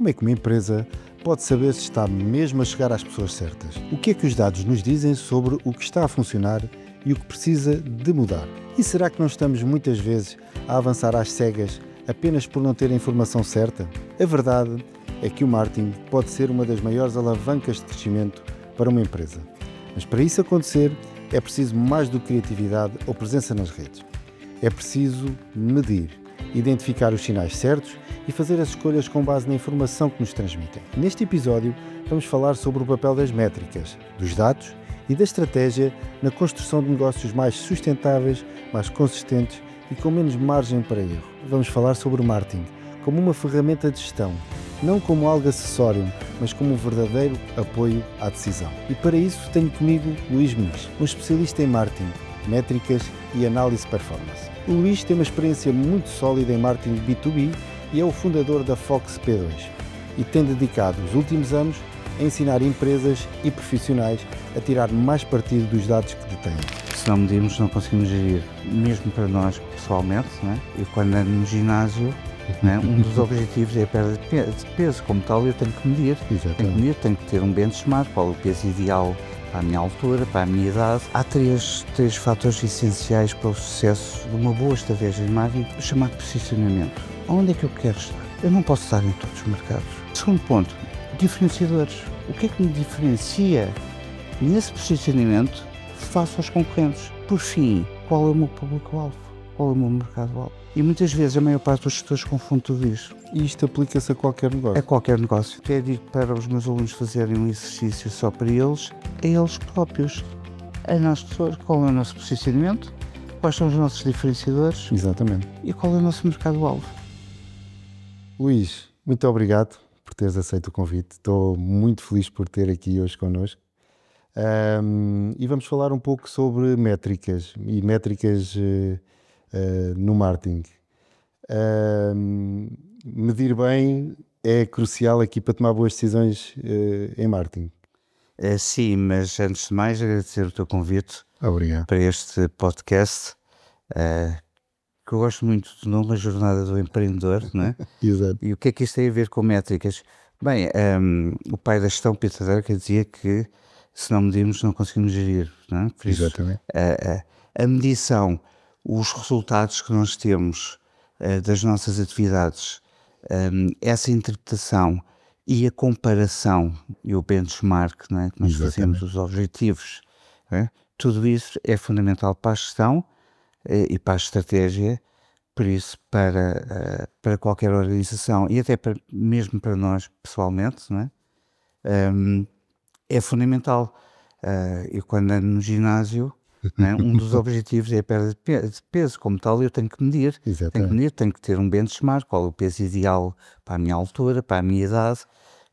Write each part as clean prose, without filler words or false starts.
Como é que uma empresa pode saber se está mesmo a chegar às pessoas certas? O que é que os dados nos dizem sobre o que está a funcionar e o que precisa de mudar? E será que não estamos muitas vezes a avançar às cegas apenas por não ter a informação certa? A verdade é que o marketing pode ser uma das maiores alavancas de crescimento para uma empresa. Mas para isso acontecer, é preciso mais do que criatividade ou presença nas redes. É preciso medir, identificar os sinais certos e fazer as escolhas com base na informação que nos transmitem. Neste episódio, vamos falar sobre o papel das métricas, dos dados e da estratégia na construção de negócios mais sustentáveis, mais consistentes e com menos margem para erro. Vamos falar sobre o marketing como uma ferramenta de gestão, não como algo acessório, mas como um verdadeiro apoio à decisão. E para isso tenho comigo Luís Muniz, um especialista em marketing, métricas e análise de performance. O Luís tem uma experiência muito sólida em marketing B2B e é o fundador da Fox P2 e tem dedicado os últimos anos a ensinar empresas e profissionais a tirar mais partido dos dados que detêm. Se não medirmos, não conseguimos gerir, mesmo para nós pessoalmente, não é? Eu quando ando no ginásio, não é? Um dos objetivos é a perda de peso, como tal eu tenho que medir. Tenho que ter um benchmark, qual é o peso ideal para a minha altura, para a minha idade. Há três fatores essenciais para o sucesso de uma boa estratégia de marketing, o chamado posicionamento. Onde é que eu quero estar? Eu não posso estar em todos os mercados. Segundo ponto, diferenciadores. O que é que me diferencia nesse posicionamento face aos concorrentes? Por fim, qual é o meu público-alvo? Qual é o meu mercado-alvo? E muitas vezes a maior parte dos gestores confunde tudo isto. E isto aplica-se a qualquer negócio? A qualquer negócio. Até digo para os meus alunos fazerem um exercício só para eles, a eles próprios. A nós pessoas, qual é o nosso posicionamento? Quais são os nossos diferenciadores? Exatamente. E qual é o nosso mercado-alvo? Luís, muito obrigado por teres aceito o convite. Estou muito feliz por ter aqui hoje connosco. E vamos falar um pouco sobre métricas e métricas no marketing. Medir bem é crucial aqui para tomar boas decisões em marketing. Sim, mas antes de mais agradecer o teu convite. Obrigado. Para este podcast, que eu gosto muito do nome, a Jornada do Empreendedor, não é? Exato. E o que é que isto tem a ver com métricas? Bem, o pai da gestão, Peter Drucker, dizia que se não medirmos não conseguimos gerir, não é? Por isso, Exatamente. a medição, os resultados que nós temos das nossas atividades, essa interpretação e a comparação e o benchmark, não é? Que nós fazemos, os objetivos, não é? Tudo isso é fundamental para a gestão e para a estratégia, por isso para qualquer organização e até mesmo para nós pessoalmente, não é? É fundamental. Eu quando ando no ginásio, não é? Um dos objetivos é a perda de peso, como tal eu tenho que medir. Tenho que ter um benchmark, qual é o peso ideal para a minha altura, para a minha idade.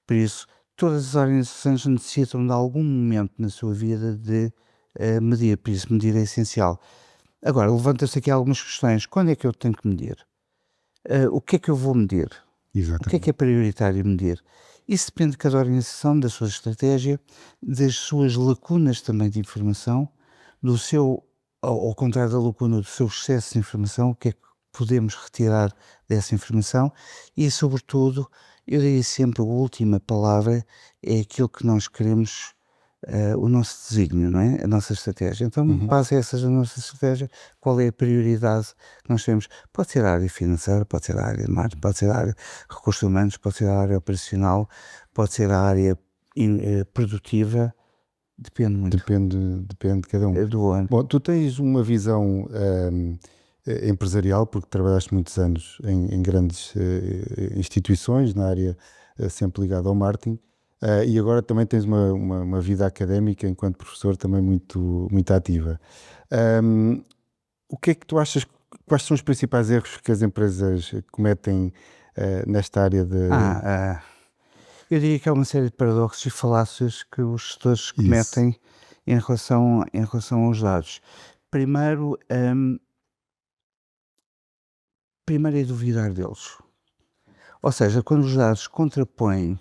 Por isso, todas as organizações necessitam de algum momento na sua vida de medir, por isso medir é essencial. Agora, levanta-se aqui algumas questões. Quando é que eu tenho que medir? O que é que eu vou medir? Exatamente. O que é prioritário medir? Isso depende de cada organização, da sua estratégia, das suas lacunas também de informação, do seu, ao contrário da lacuna, do seu excesso de informação, o que é que podemos retirar dessa informação e, sobretudo, eu diria sempre a última palavra é aquilo que nós queremos, o nosso desígnio, não é? A nossa estratégia. Então, base essa a nossa estratégia, qual é a prioridade que nós temos? Pode ser a área financeira, pode ser a área de marketing, pode ser a área de recursos humanos, pode ser a área operacional, pode ser a área produtiva, depende muito. Depende de cada um. Do ano. Bom, tu tens uma visão empresarial, porque trabalhaste muitos anos em grandes instituições, na área sempre ligada ao marketing. E agora também tens uma vida académica enquanto professor também muito ativa. O que é que tu achas, quais são os principais erros que as empresas cometem nesta área de... Eu diria que há uma série de paradoxos e falácias que os gestores cometem em relação aos dados. Primeiro é duvidar deles. Ou seja, quando os dados contrapõem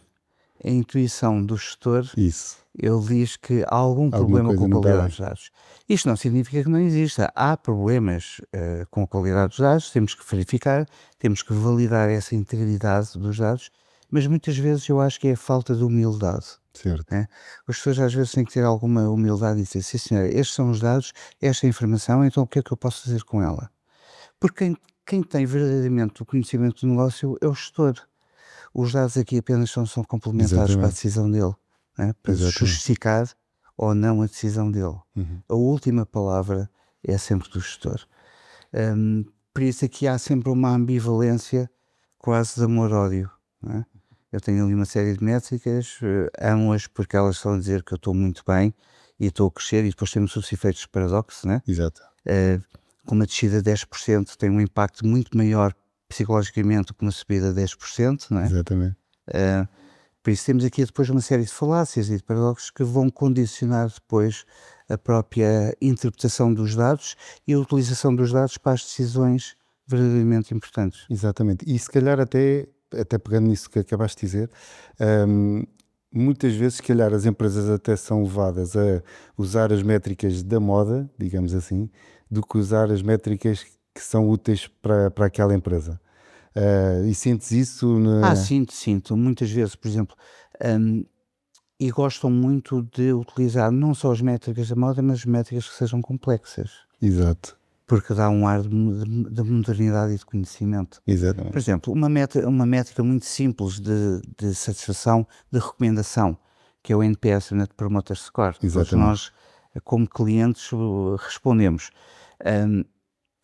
a intuição do gestor, ele diz que há algum problema com a qualidade dos dados. Isto não significa que não exista. Há problemas com a qualidade dos dados, temos que verificar, temos que validar essa integridade dos dados Mas muitas vezes eu acho que é a falta de humildade. Certo. As pessoas às vezes têm que ter alguma humildade e dizer, sim senhor, estes são os dados, esta é a informação, então o que é que eu posso fazer com ela? Porque quem tem verdadeiramente o conhecimento do negócio é o gestor. Os dados aqui apenas são complementares para a Exatamente. decisão dele, para Exatamente. justificar ou não a decisão dele. A última palavra é sempre do gestor. Por isso aqui há sempre uma ambivalência quase de amor-ódio. Eu tenho ali uma série de métricas, amo-as porque elas estão a dizer que eu estou muito bem e estou a crescer, e depois temos os efeitos de paradoxo, Exato. com uma descida de 10% tem um impacto muito maior psicologicamente do que uma subida de 10%, Exatamente. Por isso temos aqui depois uma série de falácias e de paradoxos que vão condicionar depois a própria interpretação dos dados e a utilização dos dados para as decisões verdadeiramente importantes. Exatamente. E se calhar até pegando nisso que acabaste de dizer, muitas vezes se calhar as empresas até são levadas a usar as métricas da moda, digamos assim, do que usar as métricas que são úteis para aquela empresa. E sentes isso? Sinto. Muitas vezes, por exemplo, e gostam muito de utilizar não só as métricas da moda, mas métricas que sejam complexas. Exato. Porque dá um ar de modernidade e de conhecimento. Exatamente. Por exemplo, uma métrica muito simples de satisfação, de recomendação, que é o NPS, o Net Promoter Score. Todos nós, como clientes, respondemos.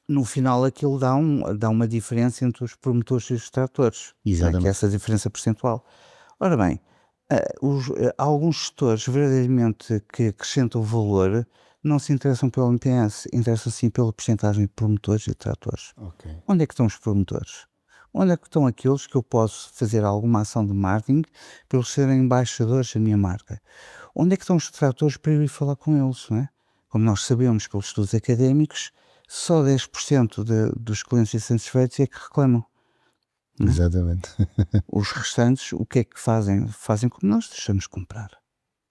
No final aquilo dá uma diferença entre os promotores e os detratores, que é essa diferença percentual. Ora bem, alguns gestores verdadeiramente que acrescentam valor não se interessam pelo NPS, interessam sim pela porcentagem de promotores e detratores. Okay. Onde é que estão os promotores? Onde é que estão aqueles que eu posso fazer alguma ação de marketing para eles serem embaixadores da minha marca? Onde é que estão os detratores para eu ir falar com eles? Como nós sabemos pelos estudos académicos, só 10% dos clientes insatisfeitos é que reclamam. Exatamente. Os restantes, o que é que fazem? Fazem como nós, deixamos comprar.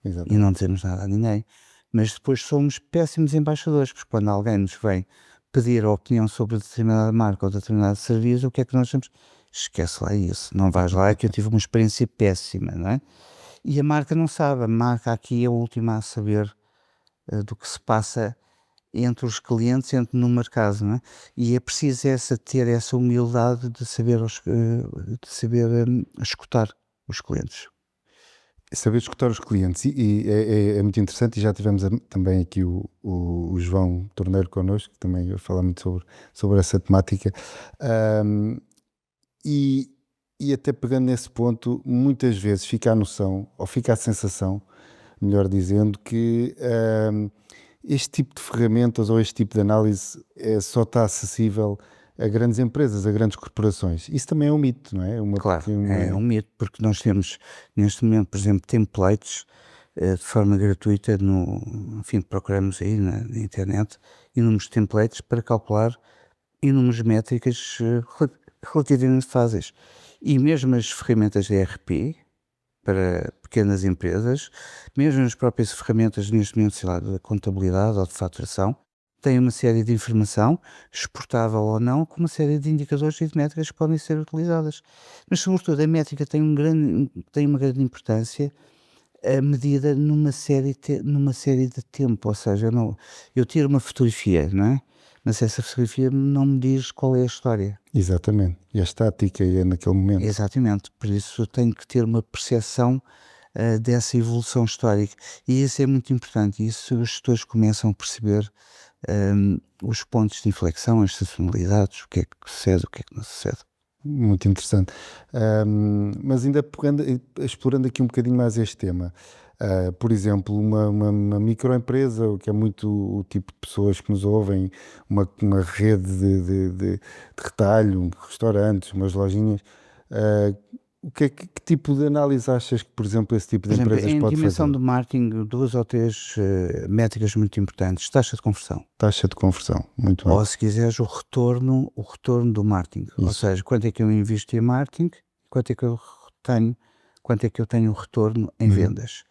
Exatamente. E não dizemos nada a ninguém. Mas depois somos péssimos embaixadores, porque quando alguém nos vem pedir a opinião sobre determinada marca ou determinado serviço, o que é que nós temos? Esquece lá isso, não vais lá, é que eu tive uma experiência péssima, E a marca não sabe, a marca aqui é a última a saber do que se passa entre os clientes, no mercado, E é preciso ter essa humildade de saber escutar os clientes. Saber escutar os clientes e é muito interessante, e já tivemos também aqui o João Torneiro connosco, que também vai falar muito sobre essa temática, e até pegando nesse ponto, muitas vezes fica a noção, ou fica a sensação, melhor dizendo, que este tipo de ferramentas ou este tipo de análise só está acessível a grandes empresas, a grandes corporações. Isso também é um mito, não é? Claro, é um mito, porque nós temos neste momento, por exemplo, templates de forma gratuita, procuramos aí na internet inúmeros templates para calcular inúmeras métricas relativamente fáceis. E mesmo as ferramentas de ERP para pequenas empresas, mesmo as próprias ferramentas neste momento, sei lá, de contabilidade ou de faturação, tem uma série de informação, exportável ou não, com uma série de indicadores e de métricas que podem ser utilizadas. Mas, sobretudo, a métrica tem uma grande importância medida numa série de tempo, ou seja, eu tiro uma fotografia, mas essa fotografia não me diz qual é a história. Exatamente, e a estática é naquele momento. Exatamente, por isso eu tenho que ter uma percepção dessa evolução histórica, e isso é muito importante, e isso os gestores começam a perceber os pontos de inflexão, as sazonalidades, o que é que sucede, o que é que não sucede. Muito interessante. Mas ainda explorando aqui um bocadinho mais este tema, por exemplo, uma microempresa, que é muito o tipo de pessoas que nos ouvem, uma rede de retalho, restaurantes, umas lojinhas, que tipo de análise achas que, por exemplo, esse tipo de empresas pode fazer? Em dimensão do marketing, 2 ou 3 métricas muito importantes. Taxa de conversão. Taxa de conversão, muito bem. Ou, se quiseres, o retorno do marketing. Isso. Ou seja, quanto é que eu invisto em marketing, quanto é que eu tenho retorno em vendas.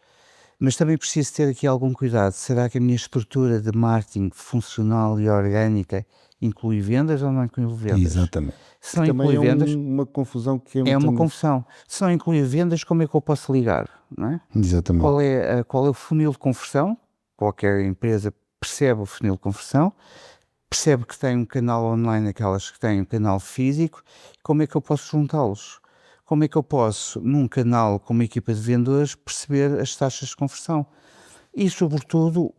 Mas também preciso ter aqui algum cuidado. Será que a minha estrutura de marketing funcional e orgânica inclui vendas ou não inclui vendas? Exatamente. Se Que não também inclui vendas, uma confusão que é uma também... confusão. Se não inclui vendas, como é que eu posso ligar? Não é? Exatamente. Qual é o funil de conversão? Qualquer empresa percebe o funil de conversão, percebe que tem um canal online, aquelas que têm um canal físico. Como é que eu posso juntá-los? Como é que eu posso, num canal com uma equipa de vendedores, perceber as taxas de conversão? E, sobretudo,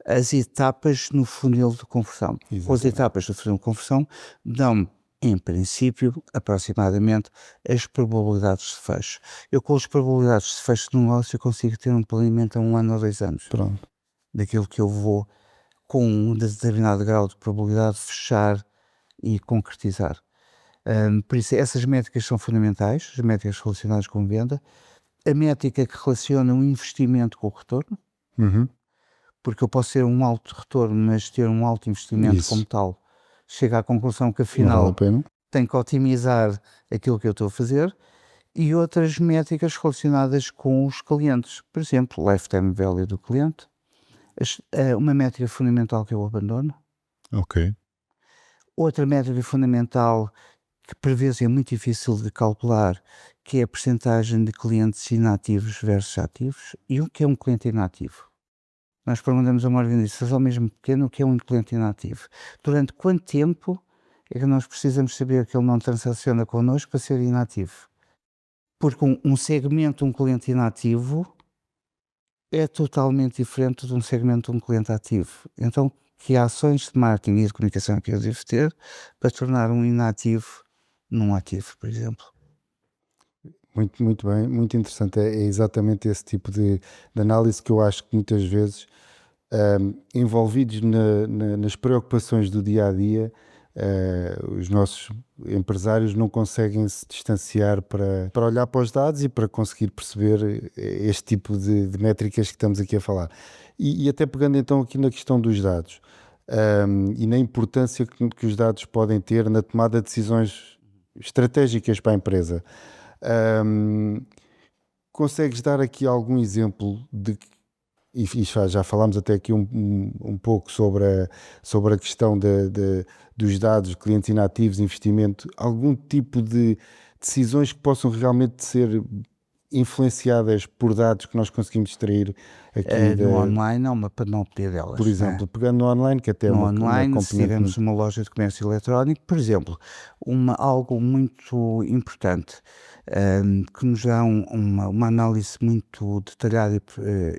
as etapas no funil de conversão. Com as Exatamente. etapas do funil de conversão dão-me, em princípio, aproximadamente, as probabilidades de fecho. Eu, com as probabilidades de fecho do negócio, eu consigo ter um planeamento a 1 ano ou 2 anos. Pronto. Daquilo que eu vou, com um determinado grau de probabilidade, fechar e concretizar. Por isso, essas métricas são fundamentais, as métricas relacionadas com venda. A métrica que relaciona o investimento com o retorno, porque eu posso ter um alto retorno, mas ter um alto investimento Isso. como tal, chega à conclusão que Não vale a afinal pena. tenho que otimizar aquilo que eu estou a fazer. E outras métricas relacionadas com os clientes, por exemplo, lifetime value do cliente, uma métrica fundamental que eu abandono. Ok. Outra métrica fundamental que por vezes é muito difícil de calcular, que é a percentagem de clientes inativos versus ativos. E o que é um cliente inativo? Nós perguntamos a uma organização mesmo pequena o que é um cliente inativo. Durante quanto tempo é que nós precisamos saber que ele não transaciona connosco para ser inativo? Porque um segmento, um cliente inativo, é totalmente diferente de um segmento de um cliente ativo. Então, que ações de marketing e de comunicação é que eu devo ter para tornar um inativo num ativo, por exemplo? Muito, muito bem, muito interessante. É exatamente esse tipo de análise que eu acho que muitas vezes, envolvidos nas preocupações do dia a dia, os nossos empresários não conseguem se distanciar para olhar para os dados e para conseguir perceber este tipo de métricas que estamos aqui a falar. E até pegando então aqui na questão dos dados, e na importância que os dados podem ter na tomada de decisões estratégicas para a empresa. Consegues dar aqui algum exemplo e já falámos até aqui um pouco sobre a questão dos dados, clientes inativos, investimento, algum tipo de decisões que possam realmente ser influenciadas por dados que nós conseguimos extrair aqui No online há uma panóplia delas. por exemplo, pegando no online, que até é no uma online, se componente tivermos uma loja de comércio eletrónico, por exemplo, algo muito importante, que nos dá uma análise muito detalhada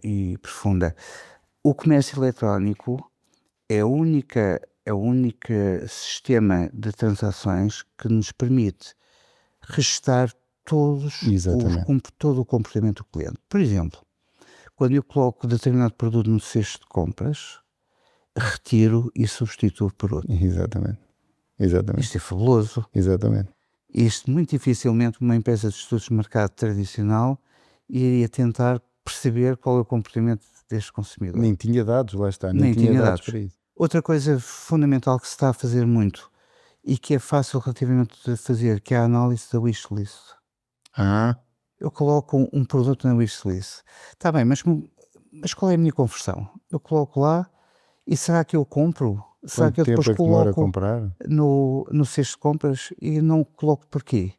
e profunda. O comércio eletrónico é o único sistema de transações que nos permite registar Exatamente. todo o comportamento do cliente. Por exemplo, quando eu coloco determinado produto no cesto de compras, retiro e substituo por outro. Exatamente. Exatamente. Isto é fabuloso. Exatamente. Isto muito dificilmente uma empresa de estudos de mercado tradicional iria tentar perceber qual é o comportamento deste consumidor. Nem tinha dados, lá está, Nem tinha dados. para isso. Outra coisa fundamental que se está a fazer muito e que é fácil relativamente de fazer, que é a análise da wishlist. Eu coloco um produto na wishlist. Está bem, mas qual é a minha conversão? Eu coloco lá e será que eu compro? Será Quanto que eu depois tempo é que demora a coloco comprar? no cesto de compras e não coloco porquê?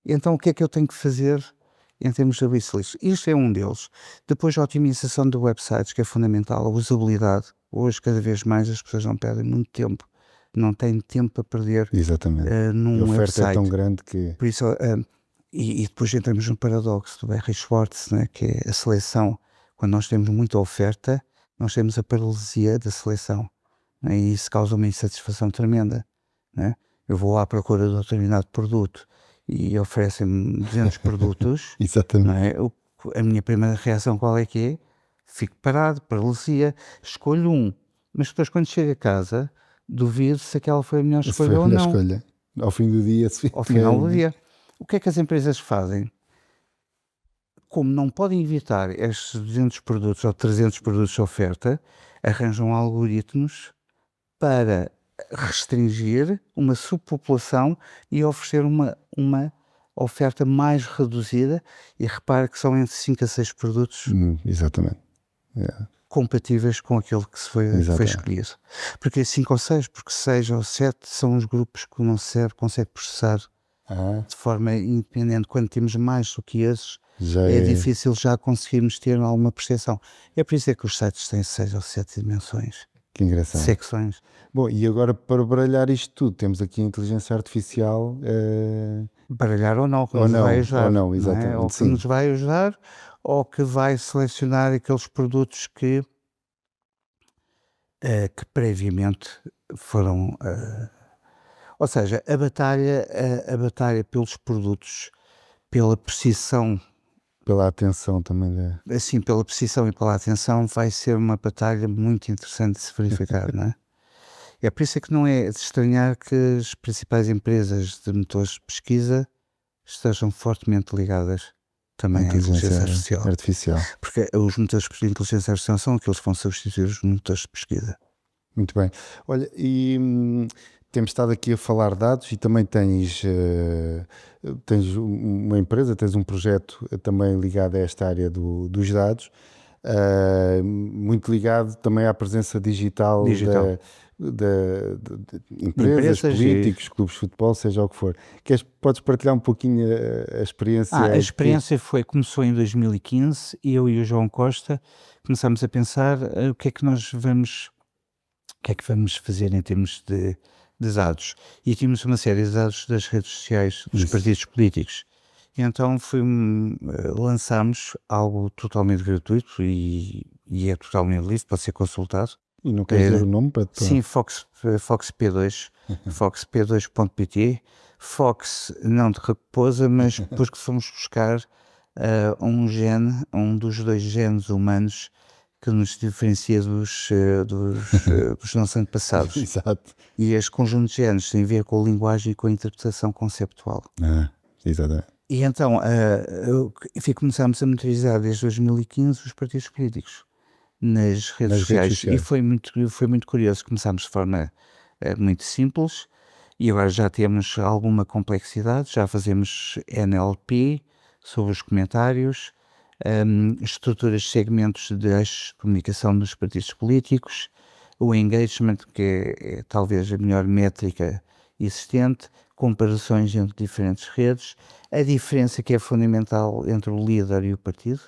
Então o que é que eu tenho que fazer em termos de wishlist? Isto é um deles. Depois a otimização de websites, que é fundamental, a usabilidade. Hoje, cada vez mais, as pessoas não perdem muito tempo, não têm tempo a perder Exatamente. num A oferta website. é tão grande que... Por isso, e depois entramos no paradoxo do Barry Schwartz, né, que é a seleção. Quando nós temos muita oferta, nós temos a paralisia da seleção, né, e isso causa uma insatisfação tremenda. Né? Eu vou à procura de um determinado produto e oferecem-me 200 produtos. Exatamente. Não é? A minha primeira reação qual é que é? Fico parado, paralisia, escolho um. Mas depois quando chego a casa, duvido se aquela foi a melhor Se foi escolha a ou melhor não. escolha. Ao fim do dia... Ao final do dia. O que é que as empresas fazem? Como não podem evitar estes 200 produtos ou 300 produtos de oferta, arranjam algoritmos para restringir uma subpopulação e oferecer uma oferta mais reduzida, e repara que são entre 5 a 6 produtos Exatamente. Yeah. compatíveis com aquele que foi escolhido. Porque 5 ou 6, porque 6 ou 7 são os grupos que o nosso cérebro consegue processar de forma independente. Quando temos mais do que esses, é difícil já conseguirmos ter alguma percepção. É por isso que os sites têm 6 ou 7 dimensões. Que engraçado. Secções. Bom, e agora para baralhar isto tudo, temos aqui a inteligência artificial. Baralhar ou não, que nos vai ajudar. Ou não, exatamente. Ou que nos vai ajudar, ou que vai selecionar aqueles produtos que previamente foram... ou seja, a batalha pelos produtos, pela precisão... Pela atenção também. Assim, pela precisão e pela atenção, vai ser uma batalha muito interessante de se verificar, não é? É por isso que não é de estranhar que as principais empresas de motores de pesquisa estejam fortemente ligadas também à inteligência artificial. Porque os motores de inteligência artificial são aqueles que vão substituir os motores de pesquisa. Muito bem. Olha, e temos estado aqui a falar de dados, e também tens uma empresa, tens um projeto também ligado a esta área dos dados, muito ligado também à presença digital. De empresas, políticos, clubes de futebol, seja o que for. Podes partilhar um pouquinho a experiência? A experiência começou em 2015, e eu e o João Costa começámos a pensar o que é que vamos fazer em termos de dados. E tínhamos uma série de dados das redes sociais dos partidos políticos. E então lançámos algo totalmente gratuito e é totalmente livre, pode ser consultado. E não queres dizer o nome? Sim, Fox P2, foxp2.pt, Fox não de raposa, mas porque fomos buscar um dos 2 genes humanos que nos diferencia dos nossos antepassados. Exato. E este conjunto de genes tem a ver com a linguagem e com a interpretação conceptual. Exatamente. E então começámos a monitorizar desde 2015 os partidos políticos nas redes sociais. E foi muito curioso. Começámos de forma muito simples, e agora já temos alguma complexidade, já fazemos NLP sobre os comentários, estruturas de segmentos de eixos de comunicação dos partidos políticos, o engagement, que é talvez a melhor métrica existente, comparações entre diferentes redes, a diferença que é fundamental entre o líder e o partido.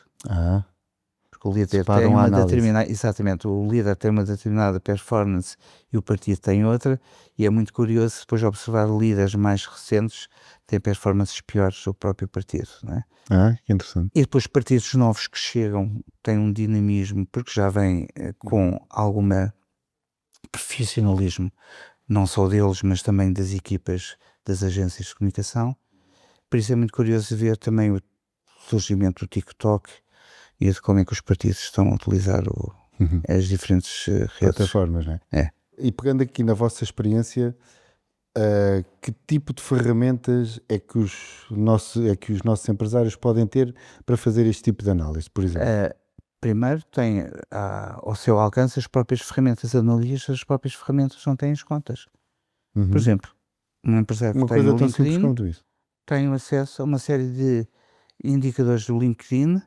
Porque o líder tem uma determinada, exatamente, o líder tem uma determinada performance e o partido tem outra, e é muito curioso depois observar líderes mais recentes que têm performances piores do próprio partido, não é? Que interessante. E depois partidos novos que chegam têm um dinamismo, porque já vêm com alguma profissionalismo, não só deles, mas também das equipas das agências de comunicação. Por isso é muito curioso ver também o surgimento do TikTok e de como é que os partidos estão a utilizar as diferentes redes. Plataformas, não é? E pegando aqui na vossa experiência, que tipo de ferramentas é que os nossos empresários podem ter para fazer este tipo de análise, por exemplo? Primeiro, tem ao seu alcance as próprias ferramentas analistas, as próprias ferramentas não têm as contas. Por exemplo, um empresário que tem o LinkedIn tem acesso a uma série de indicadores do LinkedIn,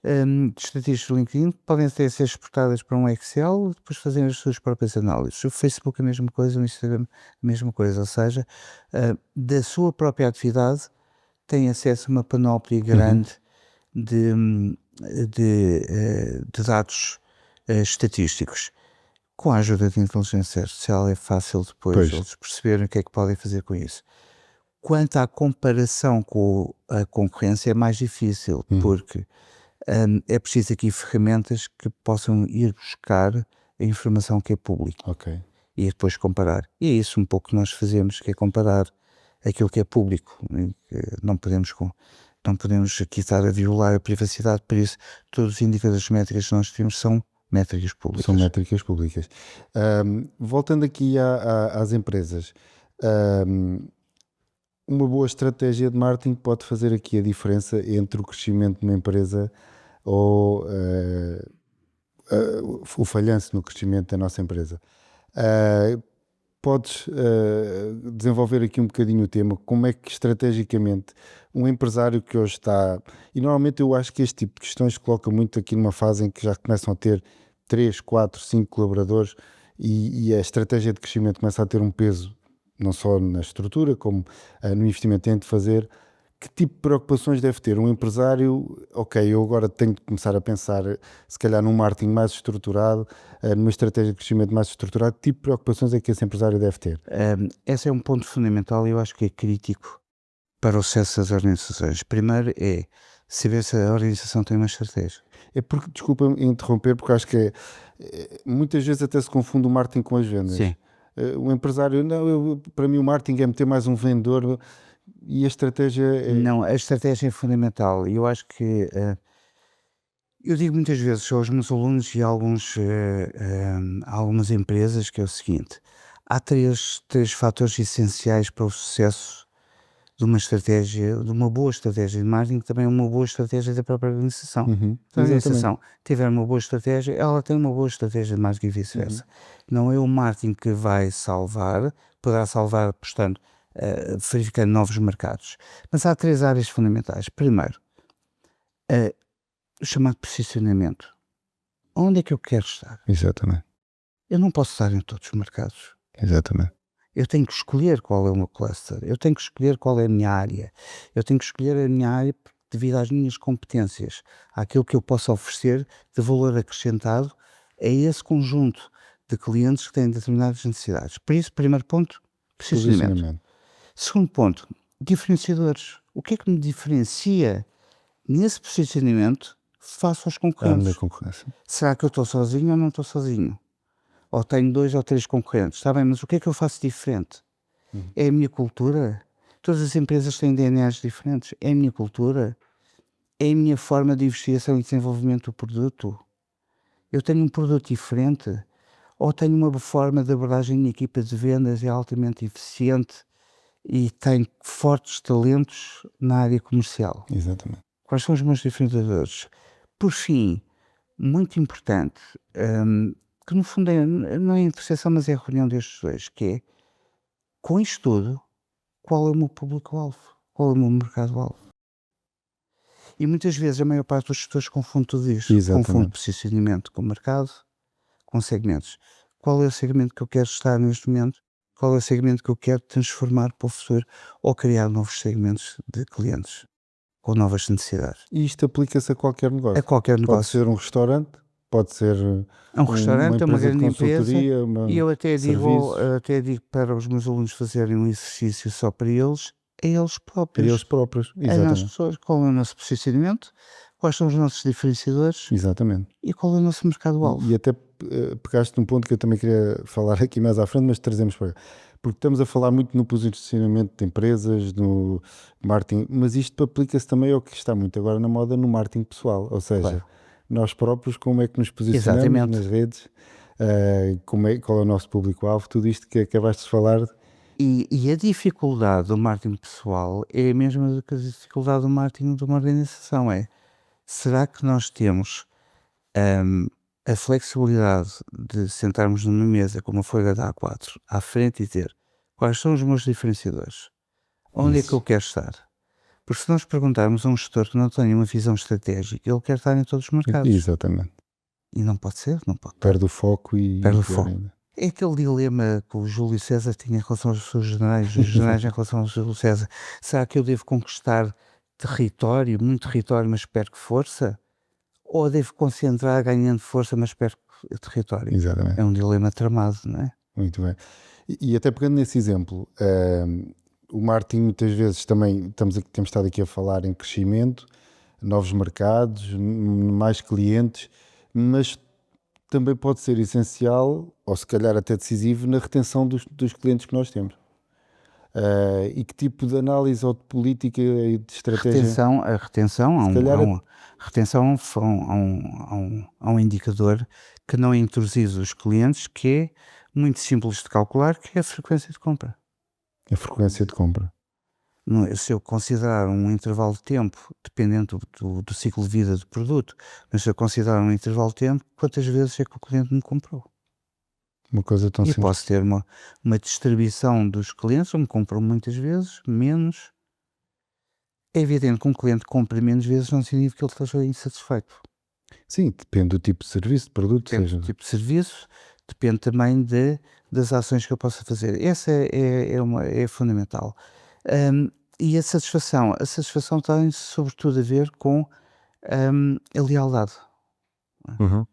de estatísticas do LinkedIn, que podem ser exportadas para um Excel e depois fazem as suas próprias análises. O Facebook a mesma coisa, o Instagram a mesma coisa, ou seja, da sua própria atividade tem acesso a uma panóplia grande de dados estatísticos. Com a ajuda de inteligência artificial é fácil depois eles perceberem o que é que podem fazer com isso. Quanto à comparação com a concorrência é mais difícil, porque é preciso aqui ferramentas que possam ir buscar a informação que é pública e depois comparar. E é isso um pouco que nós fazemos, que é comparar aquilo que é público. Não podemos aqui estar a violar a privacidade, por isso todos os indicadores métricos que nós temos são métricas públicas. São métricas públicas. Voltando aqui às empresas, uma boa estratégia de marketing pode fazer aqui a diferença entre o crescimento de uma empresa ou o falhanço no crescimento da nossa empresa. podes desenvolver aqui um bocadinho o tema, como é que estrategicamente um empresário que hoje está, e normalmente eu acho que este tipo de questões coloca muito aqui numa fase em que já começam a ter 3, 4, 5 colaboradores e a estratégia de crescimento começa a ter um peso não só na estrutura como no investimento que tem de fazer. Que tipo de preocupações deve ter um empresário? Ok, eu agora tenho de começar a pensar se calhar num marketing mais estruturado, numa estratégia de crescimento mais estruturada. Que tipo de preocupações é que esse empresário deve ter? Esse é um ponto fundamental e eu acho que é crítico para o sucesso das organizações. Primeiro é saber se a organização tem uma estratégia. É porque, desculpa interromper, porque acho que muitas vezes até se confunde o marketing com as vendas. Sim. O empresário, não, para mim o marketing é meter mais um vendedor e a estratégia é... Não, a estratégia é fundamental e eu acho que eu digo muitas vezes aos meus alunos e a algumas empresas que é o seguinte: há três fatores essenciais para o sucesso de uma estratégia, de uma boa estratégia de marketing, que também é uma boa estratégia da própria organização. Se a organização tiver uma boa estratégia, ela tem uma boa estratégia de marketing e vice-versa. Não é o marketing que vai salvar, poderá salvar apostando, verificando novos mercados. Mas há 3 áreas fundamentais. Primeiro, o chamado posicionamento. Onde é que eu quero estar? Exatamente. Eu não posso estar em todos os mercados. Exatamente. Eu tenho que escolher qual é o meu cluster, eu tenho que escolher qual é a minha área, eu tenho que escolher a minha área devido às minhas competências, àquilo que eu posso oferecer de valor acrescentado a esse conjunto de clientes que têm determinadas necessidades. Por isso, primeiro ponto, posicionamento. Segundo ponto, diferenciadores. O que é que me diferencia nesse posicionamento face aos concorrentes? Será que eu estou sozinho ou não estou sozinho? Ou tenho 2 ou 3 concorrentes, está bem, mas o que é que eu faço diferente? É a minha cultura? Todas as empresas têm DNAs diferentes. É a minha cultura? É a minha forma de investigação e desenvolvimento do produto? Eu tenho um produto diferente? Ou tenho uma forma de abordagem da minha equipa de vendas é altamente eficiente e tenho fortes talentos na área comercial? Exatamente. Quais são os meus diferenciadores? Por fim, muito importante, que no fundo não é a interseção, mas é a reunião destes dois, que é, com isto tudo, qual é o meu público-alvo? Qual é o meu mercado-alvo? E muitas vezes a maior parte dos gestores confunde tudo isto. Confunde posicionamento com mercado, com segmentos. Qual é o segmento que eu quero estar neste momento? Qual é o segmento que eu quero transformar para o futuro? Ou criar novos segmentos de clientes com novas necessidades? E isto aplica-se a qualquer negócio? A qualquer negócio. Pode ser um restaurante, pode ser um restaurante, uma grande empresa, e eu até digo para os meus alunos fazerem um exercício só para eles, a eles próprios. A eles próprios, A nós pessoas, qual é o nosso posicionamento, quais são os nossos diferenciadores e qual é o nosso mercado-alvo. E até pegaste num ponto que eu também queria falar aqui mais à frente, mas trazemos para cá. Porque estamos a falar muito no posicionamento de empresas, no marketing, mas isto aplica-se também ao que está muito agora na moda, no marketing pessoal, ou seja, nós próprios como é que nos posicionamos nas redes, qual é o nosso público-alvo, tudo isto que acabaste de falar. E a dificuldade do marketing pessoal é a mesma do que a dificuldade do marketing de uma organização, será que nós temos a flexibilidade de sentarmos numa mesa com uma folha de A4 à frente e dizer quais são os meus diferenciadores, onde é que eu quero estar? Porque se nós perguntarmos a um gestor que não tem uma visão estratégica, ele quer estar em todos os mercados. Exatamente. E não pode ser, não pode. Perde o foco e... Perde o foco. É aquele dilema que o Júlio César tinha em relação aos seus generais, os generais em relação ao Júlio César. Será que eu devo conquistar território, muito território, mas perco força? Ou devo concentrar ganhando força, mas perco território? Exatamente. É um dilema tramado, não é? Muito bem. E até pegando nesse exemplo, o marketing muitas vezes também, temos estado aqui a falar em crescimento, novos mercados, mais clientes, mas também pode ser essencial, ou se calhar até decisivo, na retenção dos clientes que nós temos. E que tipo de análise ou de política e de estratégia? A retenção há um indicador que não é introduzido os clientes, que é muito simples de calcular, que é a frequência de compra. A frequência de compra. Se eu considerar um intervalo de tempo, dependendo do ciclo de vida do produto, mas se eu considerar um intervalo de tempo, quantas vezes é que o cliente me comprou? Uma coisa tão E simples. posso ter uma distribuição dos clientes, me compram muitas vezes, menos. É evidente que um cliente compra menos vezes não significa que ele esteja insatisfeito. Sim, depende do tipo de serviço, de produto, Depende seja. do tipo de serviço, depende também das ações que eu possa fazer. Essa é fundamental. Hum, e a satisfação tem sobretudo a ver com a lealdade. Uhum.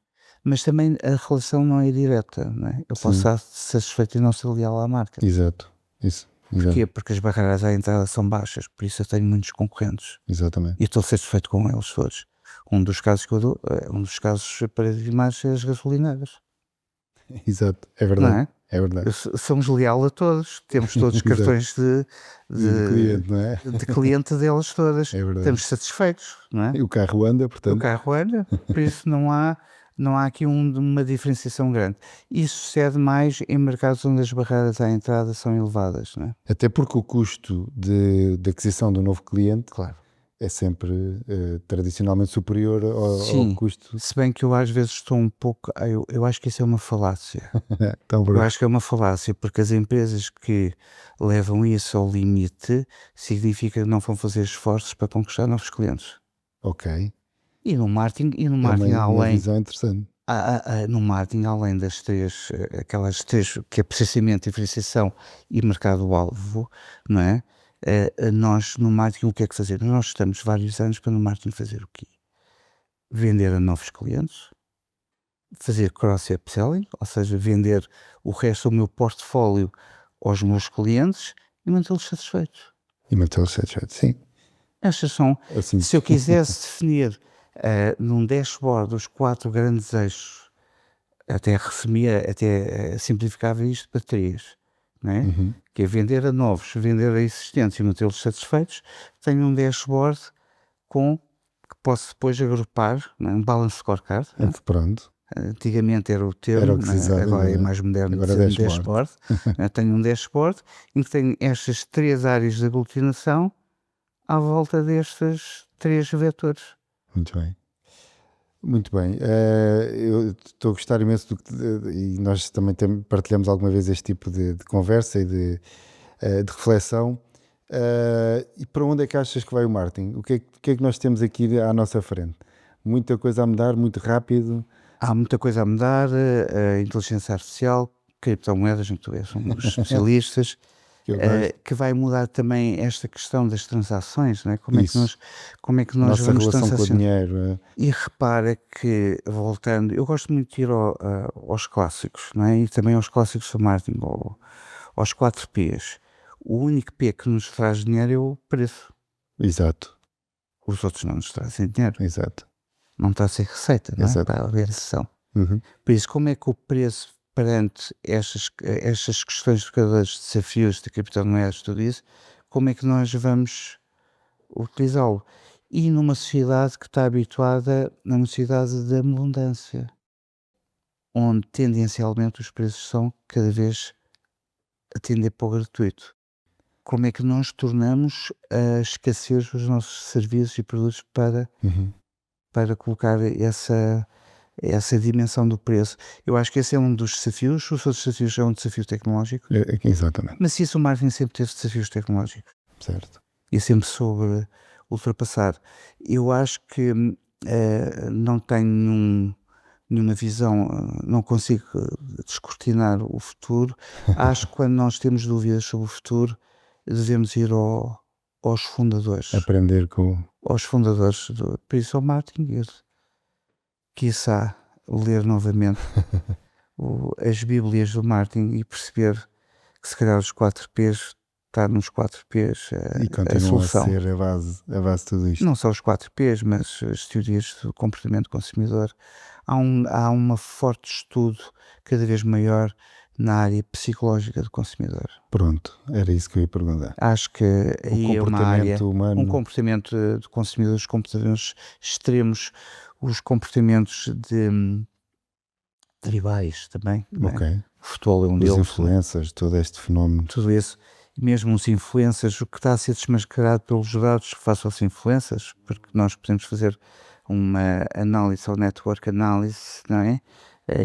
Mas também a relação não é direta, não é? Eu posso Sim, estar satisfeito e não ser leal à marca. exato. Isso, Porquê? Porque as barreiras à entrada são baixas, por isso eu tenho muitos concorrentes exatamente. e estou satisfeito com eles todos. Um dos casos que eu dou, um dos casos paradigmáticos é as gasolineiras, Exato, é não verdade. é? É verdade. Somos leal a todos, temos todos os Exato. cartões de, De de, cliente, não é? de cliente delas todas, É verdade. estamos satisfeitos, não é? E o carro anda, O portanto. carro anda, por isso não há aqui uma diferenciação grande. Isso sucede mais em mercados onde as barreiras à entrada são elevadas, não é? Até porque o custo de aquisição do novo cliente Claro. é sempre tradicionalmente superior ao Sim, custo. se bem que eu às vezes estou um pouco. Eu acho que isso é uma falácia. Então, Eu acho que é uma falácia, porque as empresas que levam isso ao limite significa que não vão fazer esforços para conquistar novos clientes. ok. E no marketing, É uma além, visão interessante. no marketing, além das três, aquelas três, que é precisamente diferenciação e mercado-alvo, não é? Nós no marketing o que é que fazer? Nós estamos vários anos para no marketing fazer o quê? Vender a novos clientes, fazer cross-upselling, ou seja, vender o resto do meu portfólio aos meus clientes e mantê-los satisfeitos. E mantê-lo satisfeito, sim. Estas são, Assim, se eu quisesse definir num dashboard os 4 grandes eixos, até resumia, até simplificava isto para 3, não é? uhum. Que é vender a novos, vender a existentes e mantê-los satisfeitos. Tenho um dashboard que posso depois agrupar, não é? Um balance scorecard, não é? Pronto. Antigamente era o Era termo, o que se né, usava, agora é exatamente. mais moderno Agora dizer um dashboard. dashboard. Tenho um dashboard em que tenho estas 3 áreas de aglutinação à volta destes 3 vetores. Muito bem. Muito bem. Eu estou a gostar imenso e nós também partilhamos alguma vez este tipo de conversa e de reflexão. E para onde é que achas que vai o marketing? O que é que nós temos aqui à nossa frente? Muita coisa a mudar, muito rápido. Há muita coisa a mudar, a inteligência artificial, criptomoedas, muito bem, são os especialistas, Que eu gosto. que vai mudar também esta questão das transações, não é? Como é que nós Nossa vamos relação com o transacionar? dinheiro. E repara que, voltando, eu gosto muito de ir aos clássicos, não é? E também aos clássicos do marketing, aos 4 P's. O único P que nos traz dinheiro é o preço. Exato, Os outros não nos trazem dinheiro. exato. Não está a ser receita, não é? Exato. Para haver recessão. Uhum. Por isso, como é que o preço, perante estas questões de cada desafios de criptomoedas, tudo isso, como é que nós vamos utilizá-lo? E numa sociedade que está habituada a uma sociedade de abundância, onde tendencialmente os preços são cada vez a tender para o gratuito. Como é que nós tornamos a escassez dos nossos serviços e produtos Uhum. para colocar essa dimensão do preço? Eu acho que esse é um dos desafios. Os outros desafios é um desafio tecnológico, Exatamente. mas isso o marketing sempre teve desafios tecnológicos Certo. e sempre soube ultrapassar. Eu acho que não tenho nenhuma visão, não consigo descortinar o futuro. Acho que quando nós temos dúvidas sobre o futuro, devemos ir aos fundadores. Aprender com. Aos fundadores por isso ao marketing, quiçá ler novamente as bíblias do marketing e perceber que se calhar os 4 P's, está nos 4 P's E a continuam a solução. ser a base de tudo isto. Não só os 4 P's, mas as teorias do comportamento do consumidor. Há uma forte estudo cada vez maior na área psicológica do consumidor. Pronto, era isso que eu ia perguntar. Acho que aí é uma área, humano. um comportamento do consumidor, os comportamentos extremos, os comportamentos de tribais também. Não é? Ok. O futebol é um Os deles. influencers, todo este fenómeno. Tudo isso. Mesmo os influencers, o que está a ser desmascarado pelos dados face aos influencers, porque nós podemos fazer uma análise ou network analysis, não é?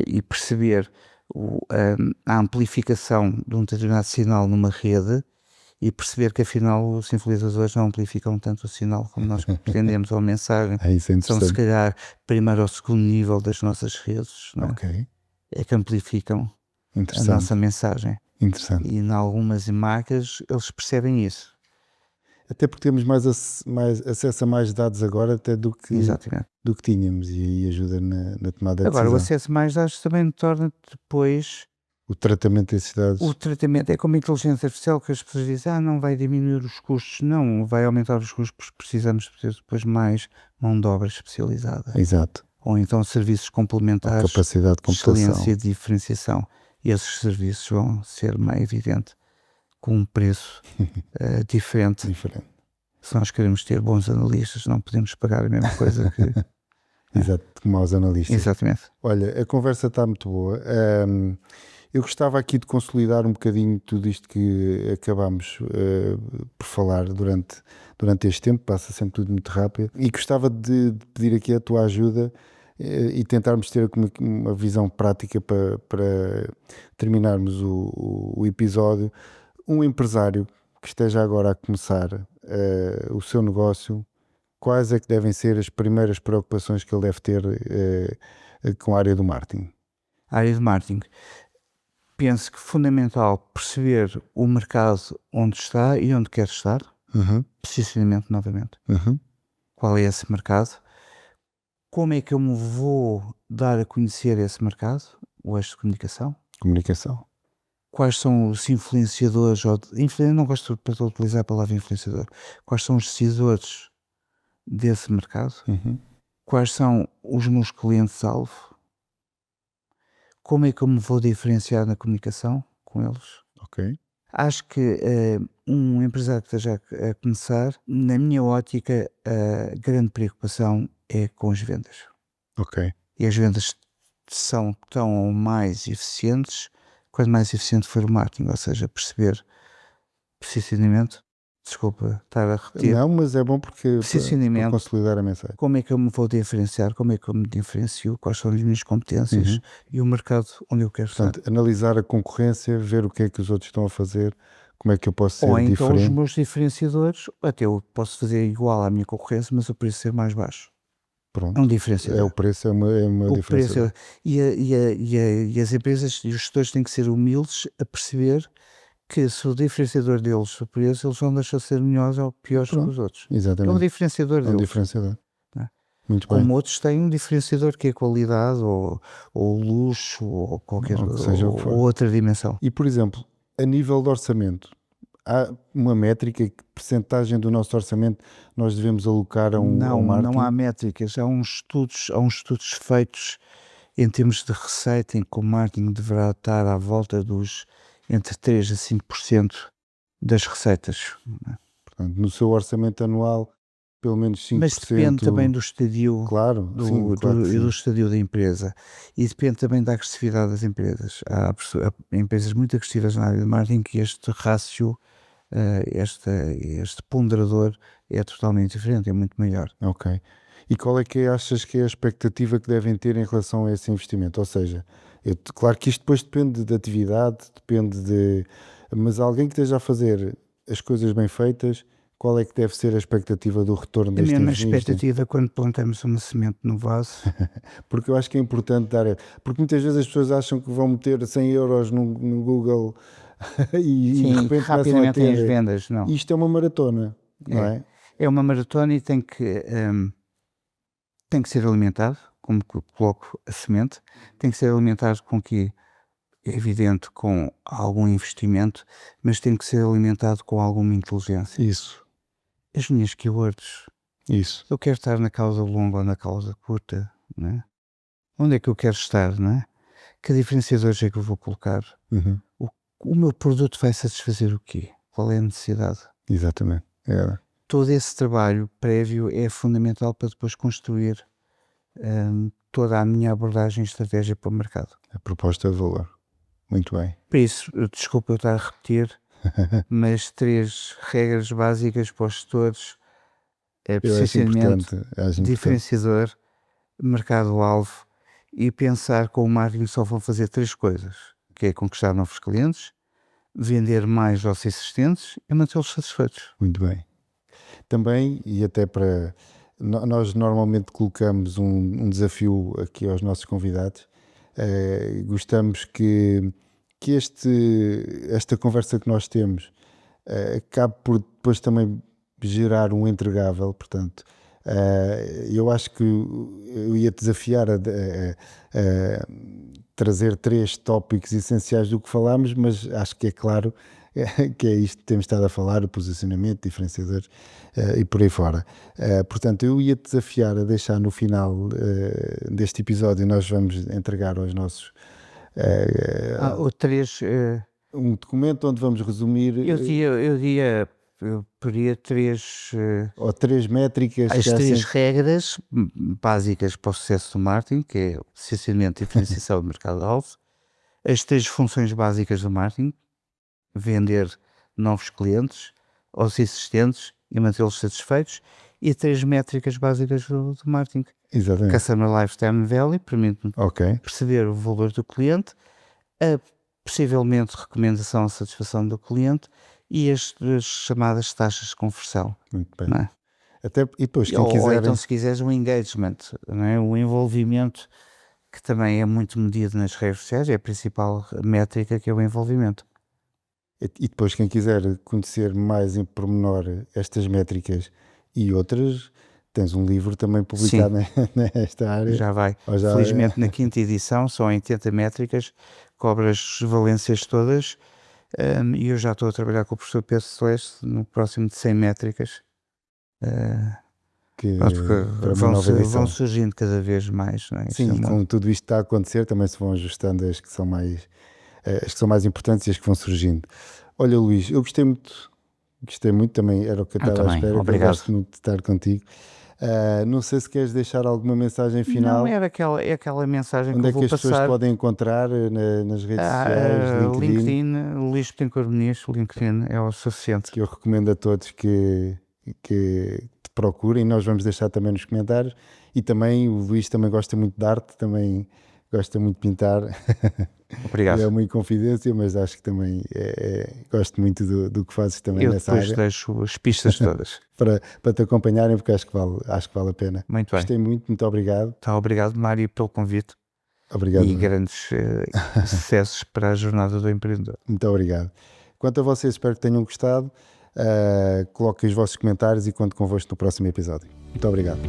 E perceber a amplificação de um determinado sinal numa rede e perceber que afinal os sinalizadores não amplificam tanto o sinal como nós pretendemos, ou a mensagem. Isso é São se calhar primeiro ou segundo nível das nossas redes, não é? Ok, É que amplificam a interessante. nossa mensagem. Interessante. E em algumas marcas eles percebem isso. Até porque temos mais acesso a mais dados agora até do que Exatamente. tínhamos, e aí ajuda na tomada de Agora, o decisão. acesso a mais dados também torna depois O tratamento desses dados. o tratamento. É como a inteligência artificial, que as pessoas dizem, não vai diminuir os custos. Não, vai aumentar os custos porque precisamos ter depois mais mão de obra especializada. Exato. Ou então serviços A complementares capacidade de de computação. excelência e de diferenciação. E esses serviços vão ser, mais evidente, com um preço diferente. Se nós queremos ter bons analistas, não podemos pagar a mesma coisa que... Exato, como aos analistas. Exatamente. Olha, a conversa está muito boa. Eu gostava aqui de consolidar um bocadinho tudo isto que acabámos por falar durante este tempo, passa sempre tudo muito rápido, e gostava de pedir aqui a tua ajuda e tentarmos ter uma visão prática para terminarmos o episódio. Um empresário que esteja agora a começar o seu negócio, quais é que devem ser as primeiras preocupações que ele deve ter com a área do marketing? A área de marketing. Penso que é fundamental perceber o mercado onde está e onde quer estar. Posicionamento novamente. Qual é esse mercado? Como é que eu me vou dar a conhecer esse mercado? O eixo de comunicação. Quais são os influenciadores? Não gosto de utilizar a palavra influenciador. Quais são os decisores desse mercado? Quais são os meus clientes-alvo? Como é que eu me vou diferenciar na comunicação com eles? Ok. Acho que um empresário que esteja a começar, na minha ótica, a grande preocupação é com as vendas. Ok. E as vendas são tão mais eficientes quanto mais eficiente for o marketing, ou seja, perceber posicionamento. Desculpa estar a repetir. Não, mas é bom porque para consolidar a mensagem. Como é que eu me vou diferenciar? Como é que eu me diferencio? Quais são as minhas competências e o mercado onde eu quero estar? Analisar a concorrência, ver o que é que os outros estão a fazer, como é que eu posso ser diferente. diferente. Ou então os meus diferenciadores, até eu posso fazer igual à minha concorrência, mas o preço ser mais baixo. Pronto. É um diferenciador. O preço é uma diferença. E as empresas e os gestores têm que ser humildes a perceber que se o diferenciador deles for preço, eles vão deixar de ser melhores ou piores que os outros. Exatamente. É um diferenciador deles. Diferenciador. Muito Como bem. outros têm um diferenciador que é a qualidade ou luxo ou qualquer ou outra dimensão. E, por exemplo, a nível de orçamento, há uma métrica, que percentagem do nosso orçamento nós devemos alocar a um marketing? Não há métricas, há uns estudos feitos em termos de receita em que o marketing deverá estar à volta dos entre 3% a 5% das receitas. Portanto, no seu orçamento anual, pelo menos 5%. Mas depende também do estadio, do estadio da empresa, e depende também da agressividade das empresas. Há empresas muito agressivas na área de marketing que este rácio, este ponderador é totalmente diferente, é muito maior. Ok. E qual é que achas que é a expectativa que devem ter em relação a esse investimento? Ou seja, claro que isto depois depende de atividade, mas alguém que esteja a fazer as coisas bem feitas, qual é que deve ser a expectativa do retorno deste investimento? A mesma expectativa quando plantamos uma semente no vaso. Porque eu acho que é importante dar... Porque muitas vezes as pessoas acham que vão meter 100 euros no Google e de repente rapidamente têm as vendas. Não. Isto é uma maratona, não é? É uma maratona e tem que ser alimentado, como coloco a semente, tem que ser alimentado com que é evidente com algum investimento, mas tem que ser alimentado com alguma inteligência. Isso. As minhas keywords. Isso. Eu quero estar na causa longa ou na causa curta, não é? Onde é que eu quero estar, não é? Que diferenciadores é que eu vou colocar? O meu produto vai satisfazer o quê? Qual é a necessidade? Exatamente. Todo esse trabalho prévio é fundamental para depois construir toda a minha abordagem e estratégia para o mercado. A proposta de valor. Muito bem. Por isso, desculpa eu estar a repetir, mas 3 regras básicas para os gestores é posicionamento, diferenciador, mercado-alvo e pensar com o marketing só vão fazer 3 coisas, que é conquistar novos clientes, vender mais aos existentes e mantê-los satisfeitos. Muito bem. Também, e até para... Nós normalmente colocamos um desafio aqui aos nossos convidados. Gostamos que esta conversa que nós temos acabe por depois também gerar um entregável. Portanto, eu acho que eu ia desafiar a trazer 3 tópicos essenciais do que falámos, mas acho que é claro que é isto que temos estado a falar, o posicionamento, diferenciadores e por aí fora. Portanto, eu ia te desafiar a deixar no final deste episódio, nós vamos entregar aos nossos O 3, um documento onde vamos resumir eu poria 3, ou 3 métricas as que 3 achem... regras básicas para o sucesso do marketing, que é o posicionamento, diferenciação do mercado-alvo, as 3 funções básicas do marketing, vender novos clientes aos existentes e mantê-los satisfeitos, e 3 métricas básicas do marketing. Exatamente. Customer Lifetime Value permite-me perceber o valor do cliente, a possivelmente recomendação à satisfação do cliente e as chamadas taxas de conversão. Muito bem. Não é? Até, e depois, quem ou quiser... então, se quiseres, um engagement, não é? O envolvimento, que também é muito medido nas redes sociais, é a principal métrica, que é o envolvimento. E depois, quem quiser conhecer mais em pormenor estas métricas e outras, tens um livro também publicado nesta área. Já vai. Felizmente, na 5ª edição, são 80 métricas, cobre as valências todas, e eu já estou a trabalhar com o professor Pedro Celeste no próximo de 100 métricas. Vão surgindo cada vez mais. Não é? Sim, e com tudo isto que está a acontecer, também se vão ajustando as que são mais importantes e as que vão surgindo. Olha, Luís, eu gostei muito também, era o que eu estava à espera. Obrigado. Eu gosto muito de estar contigo. Não sei se queres deixar alguma mensagem final. Não, é aquela mensagem onde que eu vou passar. Onde é que as pessoas podem encontrar nas redes sociais? LinkedIn, Luís Betancourt Muniz, LinkedIn é o suficiente. Que eu recomendo a todos que te procurem. Nós vamos deixar também nos comentários. E também o Luís também gosta muito de arte, também gosta muito de pintar. Obrigado. É uma inconfidência, mas acho que também gosto muito do que fazes também nessa área. Eu depois deixo as pistas todas. para te acompanharem, porque acho que vale a pena. Muito bem. Gostei muito obrigado. Obrigado, Mário, pelo convite. Obrigado. E grandes sucessos para a jornada do empreendedor. Muito obrigado. Quanto a vocês, espero que tenham gostado. Coloquem os vossos comentários e conto convosco no próximo episódio. Muito obrigado.